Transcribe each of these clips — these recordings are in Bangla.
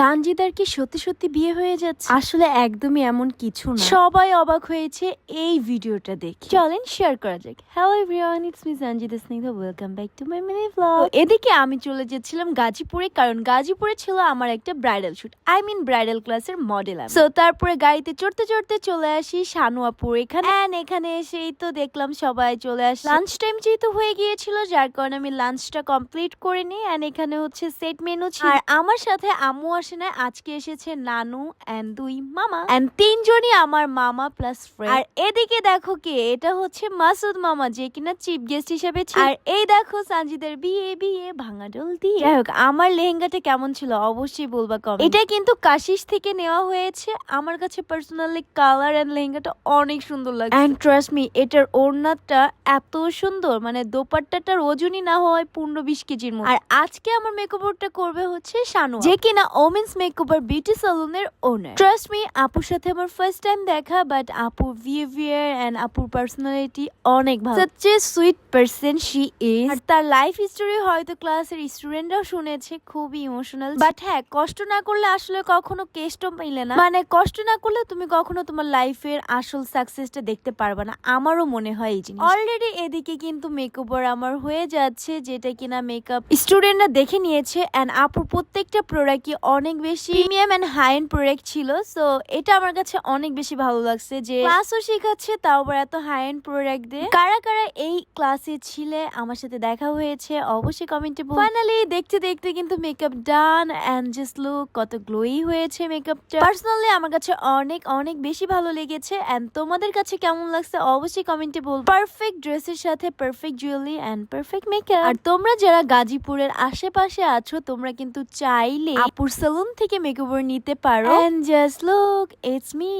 সানজিদার কি সত্যি সত্যি বিয়ে হয়ে যাচ্ছে? আসলে একদমই এমন কিছু না, সবাই অবাক হয়েছে এই ভিডিওটা দেখে। চলেন শেয়ার করা যাক। Hello everyone, it's me Sanjida Snigdha, welcome back to my mini blog. এদিকে আমি চলে যাচ্ছিলাম গাজীপুরে, কারণ গাজীপুরে ছিল আমার একটা ব্রাইডাল শুট, ব্রাইডাল ক্লাসের মডেল। সো তারপরে গাড়িতে চড়তে চড়তে চলে আসি শানুয়াপুর এখানে। এখানে এসেই তো দেখলাম সবাই চলে আসে। লাঞ্চ টাইম যেহেতু হয়ে গিয়েছিল, যার কারণে আমি লাঞ্চটা কমপ্লিট করে নিই। এখানে হচ্ছে সেট মেনু ছিল, আর আমার সাথে আম্মু আসে না, আজকে এসেছে নানু এন্ড দুই মামা এন্ড তিনজনই আমার মামা প্লাস ফ্রেন্ড। আর এদিকে দেখো কে, এটা হচ্ছে মাসুদ মামা, যে কিনা চিফ গেস্ট হিসেবে ছিল। আর এই দেখো সানজিদের বিয়ে বিয়ে ভাঙাডোল দিয়ে। যাই হোক, আমার লেহেঙ্গাটা কেমন ছিল অবশ্যই বলবা কমেন্ট। এটা কিন্তু কাশিশ থেকে নেওয়া হয়েছে। আমার কাছে পার্সোনালি কালার এন্ড লেহেঙ্গাটা অনেক সুন্দর লাগে। এন্ড ট্রাস্ট মি, এটার ওড়নাটা এত সুন্দর, মানে দোপাট্টাটার ওজনই না হয় 15-20 কেজির মতো। আর আজকে আমার মেকওভারটা করবে হচ্ছে শানু, যে কিনা ওমেন্স মেকওভার বিউটি সালুনের ওনার। ট্রাস্ট মি, আপুর সাথে আমার ফার্স্ট টাইম দেখা, বাট আপুর বিহেভিয়ার এন্ড আপুর পার্সোনালিটি অনেক ভালো। Such a sweet person she is. আর তার লাইফ হিস্টোরি হয়তো ক্লাসের স্টুডেন্টরাও শুনেছে, খুবই ইমোশনাল। বাট হ্যাঁ, কষ্ট না করলে আসলে কখনো কেষ্ট মিলে না। মানে কষ্ট না করলে তুমি কখনো তোমার লাইফের আসল সাকসেসটা দেখতে পারবে না। আমারও মনে হয় এই জিনিস। অলরেডি এদিকে কিন্তু মেকওভার আমার হয়ে যাচ্ছে, যেটা কিনা মেকআপ স্টুডেন্টরা দেখে নিয়েছে। এন্ড আপুর প্রত্যেকটা প্রোডাক্টই অনেক বেশি premium and high end product ছিল। সো এটা আমার কাছে অনেক বেশি ভালো লাগছে, যে ক্লাসও শেখাচ্ছে তাও আবার এত হাই এন্ড প্রোডাক্ট দিয়ে। কারা কারা এই ক্লাসে ছিলে, আমার সাথে দেখা হয়েছে অবশ্যই কমেন্টে বলুন। ফাইনালি দেখতে দেখতে কিন্তু makeup done and just look কত গ্লোই হয়েছে মেকআপটা। পার্সোনালি আমার কাছে অনেক অনেক বেশি ভালো লেগেছে। এন্ড তোমাদের কাছে কেমন লাগছে অবশ্যই কমেন্টে বলুন। পারফেক্ট ড্রেসের সাথে perfect jewellery and perfect makeup. আর তোমরা যারা গাজীপুরের আশেপাশে আছো, তোমরা কিন্তু চাইলে আপুর সালুন থেকে মেকওভার নিতে পারো। And just look, it's me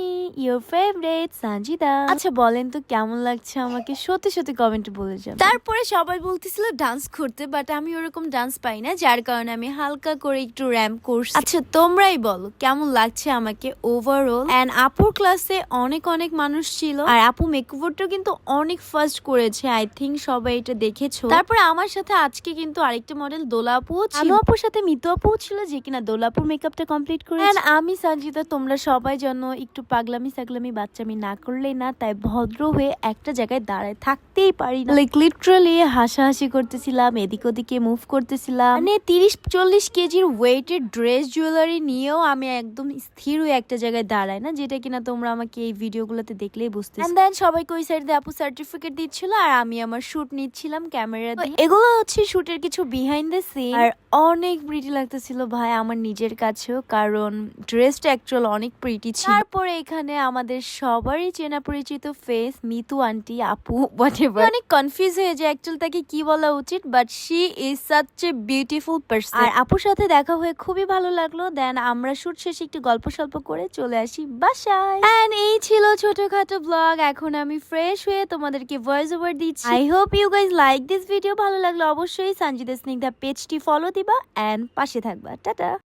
your favourite Sanjida. আচ্ছা বলেন তো কেমন লাগছে আমাকে, সত্যি সত্যি কমেন্টে বলে যাবেন। তারপরে সবাই বলতেছিল ডান্স করতে, বাট আমি ওরকম ডান্স পাই না, যার কারণে আমি হালকা করে একটু র্যাম্প করছি। আচ্ছা তোমরাই বলো কেমন লাগছে আমাকে ওভারঅল। এন্ড আপুর ক্লাসে অনেক অনেক মানুষ ছিল, আর আপু মেকওভারটা কিন্তু অনেক ফাস্ট করেছে। আই থিঙ্ক সবাই এটা দেখেছো। তারপরে আমার সাথে আজকে কিন্তু আরেকটা মডেল দোলা আপু ছিল, আপুর সাথে মিতু আপু ছিল, যে কিনা দোলা আপুর মেকআপটা কমপ্লিট করে। আমি সানজিদা, তোমরা সবাই যেন একটু পাগলামি সাগলামি বাচ্চামি না করলেই না, তাই ভদ্র হয়ে একটা জায়গায় দাঁড়ায় থাকতেই পারি না। লাইক লিটারালি হাসাহাসি করতেছিলাম, এদিক ওদিকে মুভ করতেছিলাম। মানে 30-40 কেজির ওয়েটের ড্রেস জুয়েলারি নিয়েও আমি একদম স্থির হয়ে একটা জায়গায় দাঁড়াই না, যেটা কিনা তোমরা আমাকে এই ভিডিওগুলোতে দেখলেই বুঝতে। এন্ড দেন সবাইকে ওই সাইড দিয়ে আপু সার্টিফিকেট দিচ্ছিল, আর আমি আমার শুট নিচ্ছিলাম ক্যামেরা দিয়ে। এগুলো হচ্ছে শুটের কিছু বিহাইন্ড দ্য সিন, আর অনেক প্রিটি লাগতেছিল ভাই আমার নিজের কাছেও, কারণ ড্রেসটা অ্যাকচুয়াল অনেক প্রিটি ছিল। তারপরে এখানে আমাদের সবারই চেনা পরিচিত ফেস মিতু আন্টি, আপু হোয়াটএভার। অনেক কনফিউজ হয়ে যায় অ্যাকচুয়াল তাকে কি বলা উচিত, but she is such a beautiful person. আর আপুর সাথে দেখা হয়ে খুবই ভালো লাগলো। দেন আমরা শুট শেষে একটু গল্প সল্প করে চলে আসি বাসায়। এন্ড এই ছিল ছোটখাটো ব্লগ। এখন আমি ফ্রেশ হয়ে তোমাদেরকে ভয়েস ওভার দিচ্ছি। I hope you guys like this video. ভালো লাগলো অবশ্যই সানজিদা স্নিগ্ধা পেজটি ফলো দিবা এন্ড পাশে থাকবা। টাটা।